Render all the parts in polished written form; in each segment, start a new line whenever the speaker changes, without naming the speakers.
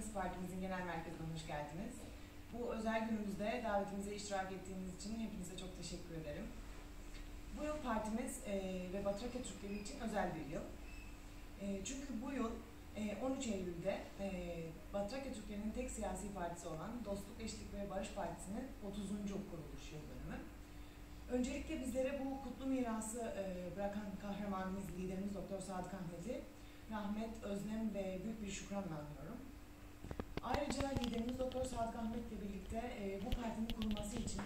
Komünist Partimizin genel merkezine hoş geldiniz. Bu özel günümüzde davetimize iştirak ettiğiniz için hepinize çok teşekkür ederim. Bu yıl partimiz ve Batı Trakya Türkleri için özel bir yıl. Çünkü bu yıl 13 Eylül'de Batı Trakya Türklerinin tek siyasi partisi olan Dostluk, Eşitlik ve Barış Partisi'nin 30. kuruluş yıl dönümü. Öncelikle bizlere bu kutlu mirası bırakan kahramanımız, liderimiz Doktor Sadık Ahmet'i rahmet, özlem ve büyük bir şükranla anıyorum. Ayrıca liderimiz Doktor Sadık Ahmet'le birlikte bu partinin kurulması için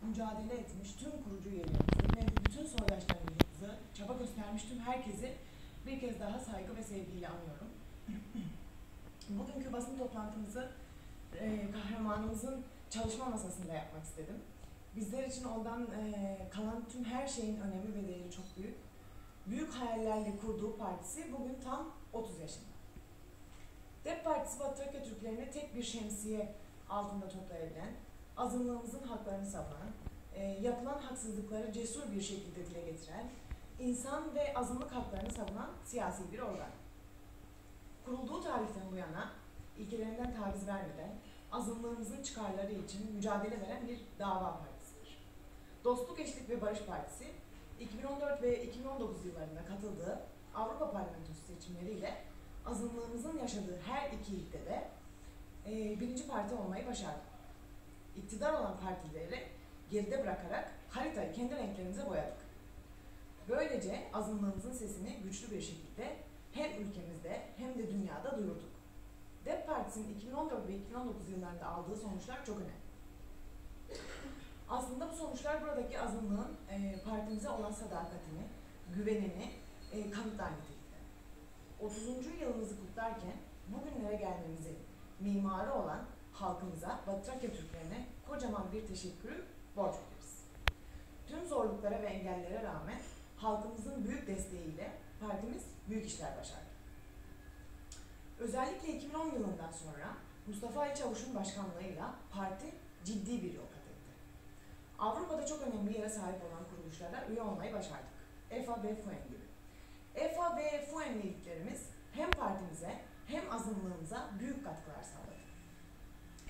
mücadele etmiş tüm kurucu üyelerimizi ve bütün soydaşlarımızı, çaba göstermiş tüm herkesi bir kez daha saygı ve sevgiyle anıyorum. Bugünkü basın toplantımızı kahramanımızın çalışma masasında yapmak istedim. Bizler için ondan kalan tüm her şeyin önemi ve değeri çok büyük. Büyük hayallerle kurduğu partisi bugün tam 30 yaşında. DEP Partisi Batı Trakya Türklerini tek bir şemsiye altında toplayabilen, azınlığımızın haklarını savunan, yapılan haksızlıkları cesur bir şekilde dile getiren, insan ve azınlık haklarını savunan siyasi bir organ. Kurulduğu tarihten bu yana ilkelerinden taviz vermeden azınlığımızın çıkarları için mücadele veren bir dava partisidir. Dostluk, Eşitlik ve Barış Partisi, 2014 ve 2019 yıllarında katıldığı Avrupa Parlamentosu seçimleriyle azınlığımızın yaşadığı her iki ilde de birinci parti olmayı başardı. İktidar olan partileri geride bırakarak haritayı kendi renklerimize boyadık. Böylece azınlığımızın sesini güçlü bir şekilde hem ülkemizde hem de dünyada duyurduk. DEP Partisi'nin 2014 ve 2019 yıllarında aldığı sonuçlar çok önemli. Aslında bu sonuçlar buradaki azınlığın partimize olan sadakatini, güvenini kanıtlar nitelikte. 30. yılımızı kutlarken bugünlere gelmemizin mimarı olan halkımıza, Batı Trakya Türklerine kocaman bir teşekkürü borç ederiz. Tüm zorluklara ve engellere rağmen halkımızın büyük desteğiyle partimiz büyük işler başardı. Özellikle 2010 yılından sonra Mustafa Ali Çavuş'un başkanlığıyla parti ciddi bir yol kat etti. Avrupa'da çok önemli yere sahip olan kuruluşlara üye olmayı başardık. EFA ve FUEN gibi. EFA ve FUEN üyeliklerimiz hem partimize hem azınlığımıza büyük katkılar sağladı.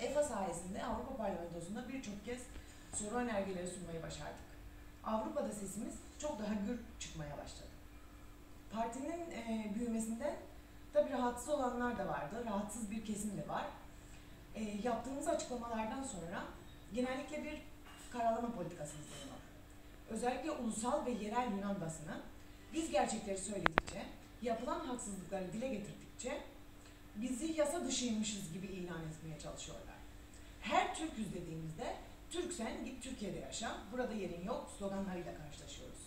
EFA sayesinde Avrupa Parlamentosu'nda birçok kez soru önergeleri sunmayı başardık. Avrupa'da sesimiz çok daha gür çıkmaya başladı. Partinin büyümesinden tabii rahatsız olanlar da vardı, rahatsız bir kesim de var. Yaptığımız açıklamalardan sonra genellikle bir karalama politikası izleniyor. Özellikle ulusal ve yerel Yunan basını biz gerçekleri söyledikçe, yapılan haksızlıkları dile getirdikçe bizi yasa dışıymışız gibi ilan etmeye çalışıyorlar. Her Türk'üz dediğimizde Türksen git Türkiye'de yaşa, burada yerin yok sloganlarıyla karşılaşıyoruz.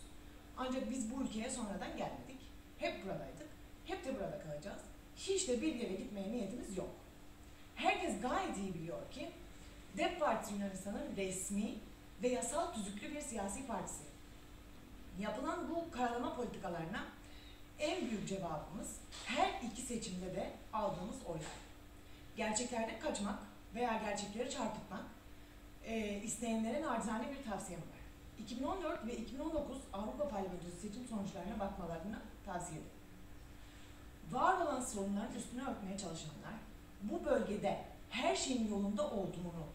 Ancak biz bu ülkeye sonradan gelmedik. Hep buradaydık, hep de burada kalacağız. Hiç de bir yere gitmeye niyetimiz yok. Herkes gayet iyi biliyor ki DEP Partisi Yunanistan'ın resmi ve yasal tüzüklü bir siyasi partisi. Yapılan bu karalama politikalarına en büyük cevabımız her iki seçimde de aldığımız oylar. Gerçeklerden kaçmak veya gerçekleri çarpıtmak isteyenlere nacizane bir tavsiyem var. 2014 ve 2019 Avrupa Parlamentosu seçim sonuçlarına bakmalarını tavsiye ederim. Var olan sorunların üstüne örtmeye çalışanlar, bu bölgede her şeyin yolunda olduğunu,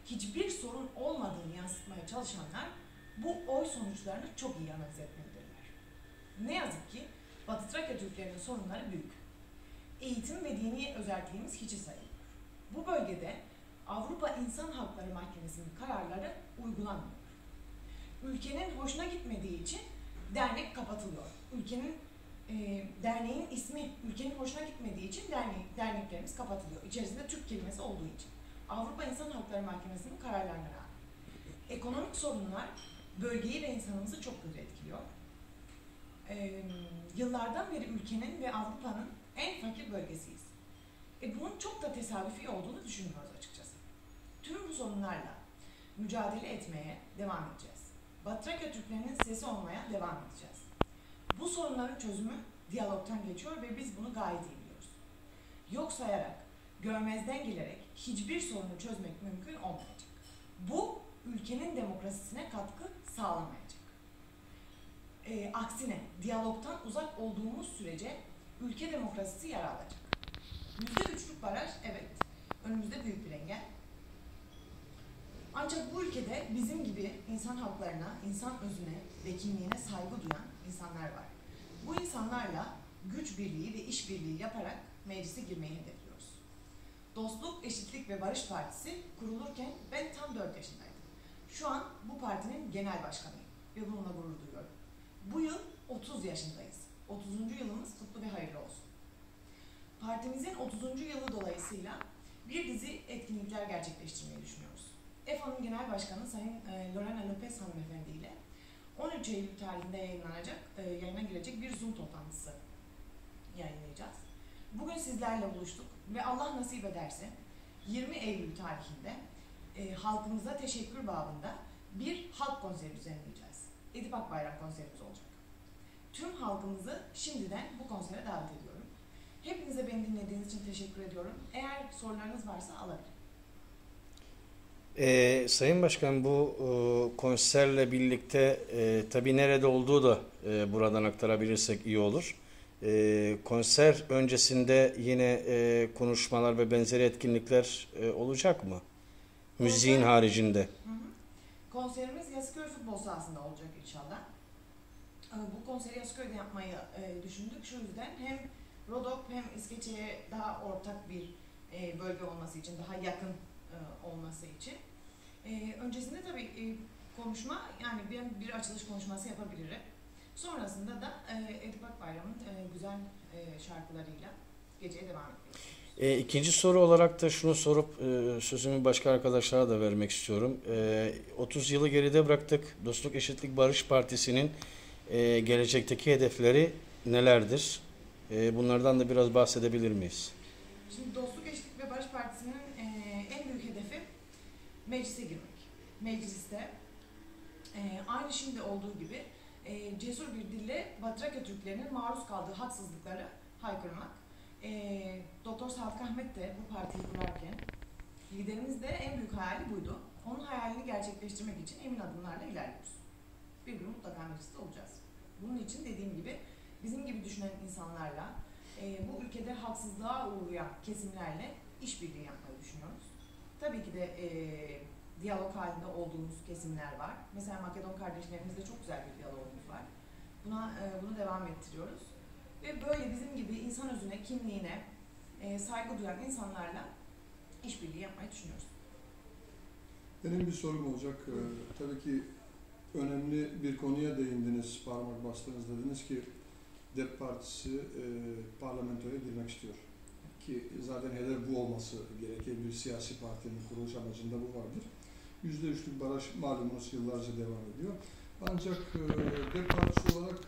hiçbir sorun olmadığını yansıtmaya çalışanlar bu oy sonuçlarını çok iyi analiz etmelidirler. Ne yazık ki Batı Trakya Türklerinin sorunları büyük. Eğitim ve dini özelliğimiz hiçe sayılıyor. Bu bölgede Avrupa İnsan Hakları Mahkemesi'nin kararları uygulanmıyor. Ülkenin hoşuna gitmediği için dernek kapatılıyor. Derneğin ismi ülkenin hoşuna gitmediği için derneklerimiz kapatılıyor. İçerisinde Türk kelimesi olduğu için. Avrupa İnsan Hakları Mahkemesi'nin kararlarına rağmen. Ekonomik sorunlar bölgeyi ve insanımızı çok kötü etkiliyor. Yıllardan beri ülkenin ve Avrupa'nın en fakir bölgesiyiz. Bunun çok da tesadüfi olduğunu düşünmüyoruz açıkçası. Tüm bu sorunlarla mücadele etmeye devam edeceğiz. Batı Trakya Türklerinin sesi olmaya devam edeceğiz. Bu sorunların çözümü diyalogtan geçiyor ve biz bunu gayet iyi biliyoruz. Yok sayarak, görmezden gelerek hiçbir sorunu çözmek mümkün olmayacak. Bu ülkenin demokrasisine katkı sağlamayacak. Aksine diyalogtan uzak olduğumuz sürece ülke demokrasisi yara alacak. %3'lük baraj evet Ancak bu ülkede bizim gibi insan haklarına, insan özüne ve kimliğine saygı duyan insanlar var. Bu insanlarla güç birliği ve işbirliği yaparak meclise girmeyi hedefliyoruz. Dostluk, Eşitlik ve Barış Partisi kurulurken ben tam 4 yaşındaydım. Şu an bu partinin genel başkanıyım ve bununla gurur duyuyorum. Bu yıl 30 yaşındayız. 30. yılımız kutlu ve hayırlı olsun. Partimizin 30. yılı dolayısıyla bir dizi etkinlikler gerçekleştirmeyi düşünüyoruz. EFA'nın genel başkanı Sayın Lorena Lopez hanımefendi ile 13 Eylül tarihinde yayına girecek bir Zoom toplantısı yayınlayacağız. Bugün sizlerle buluştuk ve Allah nasip ederse 20 Eylül tarihinde halkımıza teşekkür babında bir halk konseri düzenleyeceğiz. Edip Akbayram konserimiz olacak. Tüm halkımızı şimdiden bu konsere davet ediyorum. Hepinize beni dinlediğiniz için teşekkür ediyorum. Eğer sorularınız varsa alabilirim.
Sayın Başkan, bu konserle birlikte tabii nerede olduğu da buradan aktarabilirsek iyi olur. Konser öncesinde yine konuşmalar ve benzeri etkinlikler olacak mı? Müziğin haricinde.
Hı hı. Konserimiz Yassıköy Futbol Sahası'nda olacak inşallah. Bu konseri Yassıköy'de yapmayı düşündük. Şu yüzden hem Rodop hem İskeçe'ye daha ortak bir bölge olması için, daha yakın olması için. Öncesinde tabii konuşma, yani ben bir açılış konuşması yapabilirim. Sonrasında da Edip Akbayram'ın güzel şarkılarıyla geceye devam etmeyi.
İkinci soru olarak da şunu sorup sözümü başka arkadaşlara da vermek istiyorum. 30 yılı geride bıraktık. Dostluk, Eşitlik, Barış Partisi'nin gelecekteki hedefleri nelerdir? Bunlardan da biraz bahsedebilir miyiz?
Şimdi Dostluk, Eşitlik ve Barış Partisi'nin en büyük hedefi meclise girmek. Mecliste aynı şimdi olduğu gibi cesur bir dille Trakya Türklerinin maruz kaldığı haksızlıkları haykırmak. Doktor Sadık Ahmet de bu partiyi kurarken liderimiz de en büyük hayali buydu. Onun hayalini gerçekleştirmek için emin adımlarla ilerliyoruz. Bir gün mutlaka mecliste olacağız. Bunun için dediğim gibi bizim gibi düşünen insanlarla, bu ülkede haksızlığa uğrayan kesimlerle işbirliği yapmayı düşünüyoruz. Tabii ki de diyalog halinde olduğumuz kesimler var. Mesela Makedon kardeşlerimizle çok güzel bir diyalogumuz var. Bunu devam ettiriyoruz. Ve böyle bizim gibi insan özüne, kimliğine saygı duyan insanlarla işbirliği yapmayı düşünüyoruz.
Benim bir sorum olacak. Tabii ki önemli bir konuya değindiniz, parmak bastınız. Dediniz ki DEP Partisi parlamentoya girmek istiyor. Ki zaten hedef bu olması gerekir. Bir siyasi partinin kuruluş amacında bu vardır. %3'lük baraj malumunuz yıllarca devam ediyor. Ancak DEP Partisi olarak,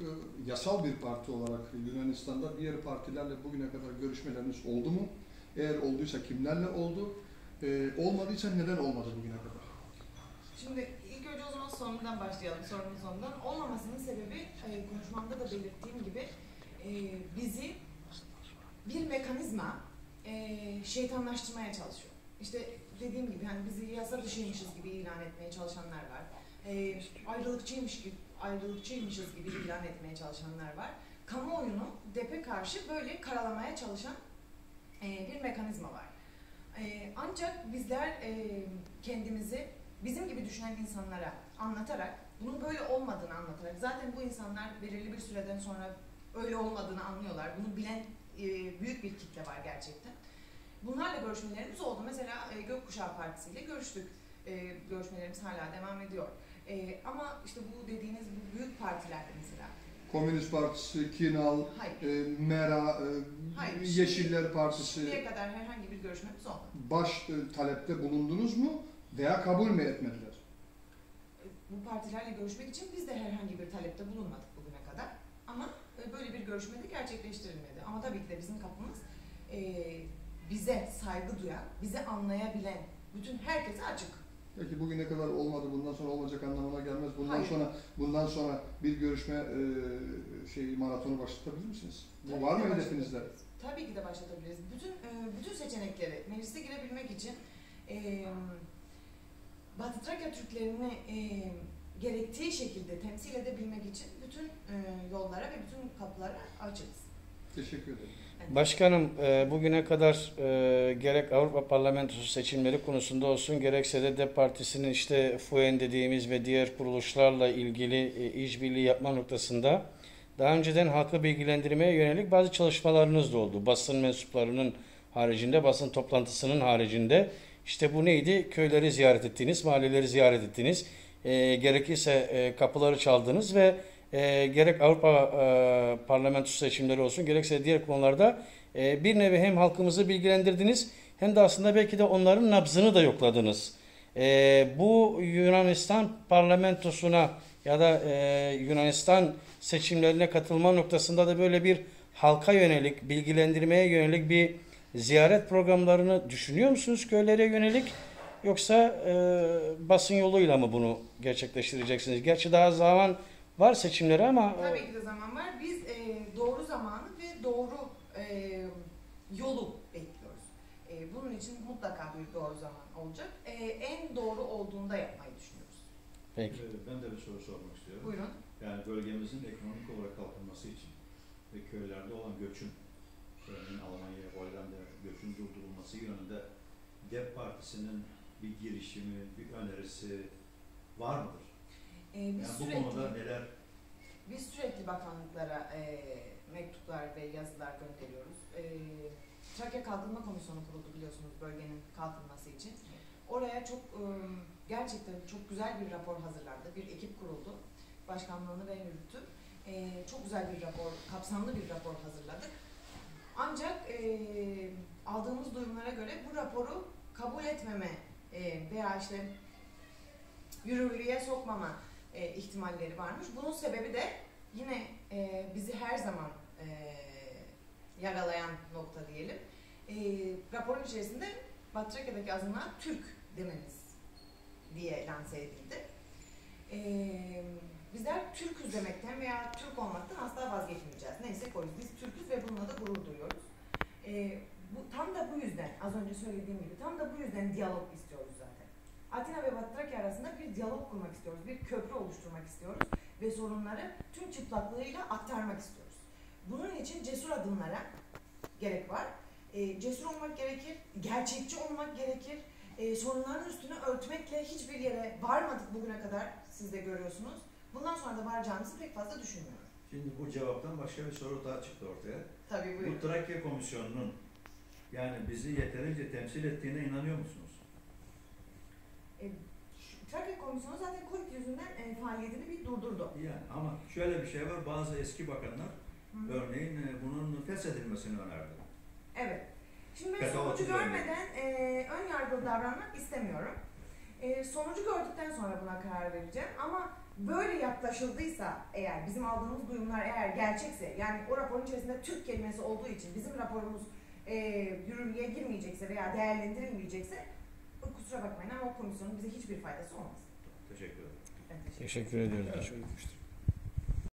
yasal bir parti olarak Yunanistan'da diğer partilerle bugüne kadar görüşmeleriniz oldu mu? Eğer olduysa kimlerle oldu? Olmadıysa neden olmadı bugüne kadar?
Şimdi ilk önce o zaman sonundan başlayalım, sorunun sonundan. Olmamasının sebebi konuşmamda da belirttiğim gibi bizi bir mekanizma şeytanlaştırmaya çalışıyor. İşte dediğim gibi hani bizi yasa dışıymışız gibi ilan etmeye çalışanlar var. Ayrılıkçıymışız gibi ilan etmeye çalışanlar var. Kamuoyunu DEP'e karşı böyle karalamaya çalışan bir mekanizma var. Ancak bizler kendimizi bizim gibi düşünen insanlara anlatarak, bunun böyle olmadığını anlatarak, zaten bu insanlar belirli bir süreden sonra öyle olmadığını anlıyorlar. Bunu bilen büyük bir kitle var gerçekten. Bunlarla görüşmelerimiz oldu. Mesela Gökkuşağı Partisi ile görüştük. Görüşmelerimiz hala devam ediyor. Ama işte bu dediğiniz bu büyük partilerde mesela.
Komünist Partisi, Kinal, MERA, Yeşiller Partisi.
Şimdiye kadar herhangi bir görüşmemiz olmadı.
Baş talepte bulundunuz mu veya kabul mü etmediler?
Bu partilerle görüşmek için biz de herhangi bir talepte bulunmadık bugüne kadar. Ama böyle bir görüşme de gerçekleştirilmedi. Ama tabii ki de bizim kapımız bize saygı duyan, bizi anlayabilen bütün herkese açık.
Peki bugüne kadar olmadı, bundan sonra olacak anlamına gelmez.
Hayır.
Bundan sonra bir görüşme maratonu başlatabilir misiniz? Bu var mı hedefinizde?
Tabii ki de başlatabiliriz. Bütün seçenekleri meclise girebilmek için Batı Trakya Türklerini gerektiği şekilde temsil edebilmek için bütün yollara ve bütün kapılara açığız.
Teşekkür ederim.
Başkanım, bugüne kadar gerek Avrupa Parlamentosu seçimleri konusunda olsun, gerekse de DEP Partisi'nin işte FUEN dediğimiz ve diğer kuruluşlarla ilgili işbirliği yapma noktasında daha önceden halkı bilgilendirmeye yönelik bazı çalışmalarınız da oldu. Basın mensuplarının haricinde, basın toplantısının haricinde. İşte bu neydi? Köyleri ziyaret ettiniz, mahalleleri ziyaret ettiniz. Gerekirse kapıları çaldınız ve gerek Avrupa Parlamentosu seçimleri olsun, gerekse diğer konularda bir nevi hem halkımızı bilgilendirdiniz hem de aslında belki de onların nabzını da yokladınız. Bu Yunanistan parlamentosuna ya da Yunanistan seçimlerine katılma noktasında da böyle bir halka yönelik, bilgilendirmeye yönelik bir ziyaret programlarını düşünüyor musunuz köylere yönelik? Yoksa basın yoluyla mı bunu gerçekleştireceksiniz? Gerçi daha zaman var seçimlere ama...
Tabii ki de zaman var. Biz doğru zamanı ve doğru yolu bekliyoruz. Bunun için mutlaka bir doğru zaman olacak. En doğru olduğunda yapmayı düşünüyoruz.
Peki.
Ben de bir soru sormak istiyorum.
Buyurun.
Yani bölgemizin ekonomik olarak kalkınması için ve köylerde olan göçün, örneğin Almanya'ya, Hollanda'ya göçün durdurulması yönünde DEP Partisi'nin bir girişimi, bir önerisi var mıdır? Yani bu konuda neler?
Biz sürekli bakanlıklara mektuplar ve yazılar gönderiyoruz. Trakya Kalkınma Komisyonu kuruldu biliyorsunuz bölgenin kalkınması için. Oraya çok gerçekten çok güzel bir rapor hazırlandı. Bir ekip kuruldu. Başkanlığını ben yürüttüm. Çok güzel bir rapor, kapsamlı bir rapor hazırladık. Ancak aldığımız duyumlara göre bu raporu kabul etmeme veya işte yürürlüğe sokmama ihtimalleri varmış. Bunun sebebi de yine bizi her zaman yaralayan nokta diyelim. Raporun içerisinde Batrakya'daki azınlığa Türk dememiz diye lanse edildi. Bizler Türküz demekten veya Türk olmaktan asla vazgeçmeyeceğiz. Neyse koyuz. Biz Türküz ve bununla da gurur duyuyoruz. Tam da bu yüzden, az önce söylediğim gibi, tam da bu yüzden diyalog istiyoruz zaten. Atina ve Batı Trakya arasında bir diyalog kurmak istiyoruz, bir köprü oluşturmak istiyoruz ve sorunları tüm çıplaklığıyla aktarmak istiyoruz. Bunun için cesur adımlara gerek var. Cesur olmak gerekir, gerçekçi olmak gerekir. Sorunların üstünü örtmekle hiçbir yere varmadık bugüne kadar, siz de görüyorsunuz. Bundan sonra da varacağımızı pek fazla düşünmüyorum.
Şimdi bu cevaptan başka bir soru daha çıktı ortaya.
Tabii buyurun.
Bu Trakya Komisyonu'nun yani bizi yeterince temsil ettiğine inanıyor musunuz?
Trakya Komisyonu zaten Covid yüzünden faaliyetini bir durdurdu.
Yani ama şöyle bir şey var, bazı eski bakanlar örneğin bunun feshedilmesini önerdi.
Evet. Şimdi ben sonucu görmeden ön yargılı davranmak istemiyorum. Sonucu gördükten sonra buna karar vereceğim ama böyle yaklaşıldıysa eğer, bizim aldığımız duyumlar eğer gerçekse, yani o raporun içerisinde Türk kelimesi olduğu için bizim raporumuz yürürlüğe girmeyecekse veya değerlendirilmeyecekse kusura bakmayın ama o komisyonun bize hiçbir faydası olmaz.
Teşekkür ederim.
Ben
Teşekkür ediyoruz.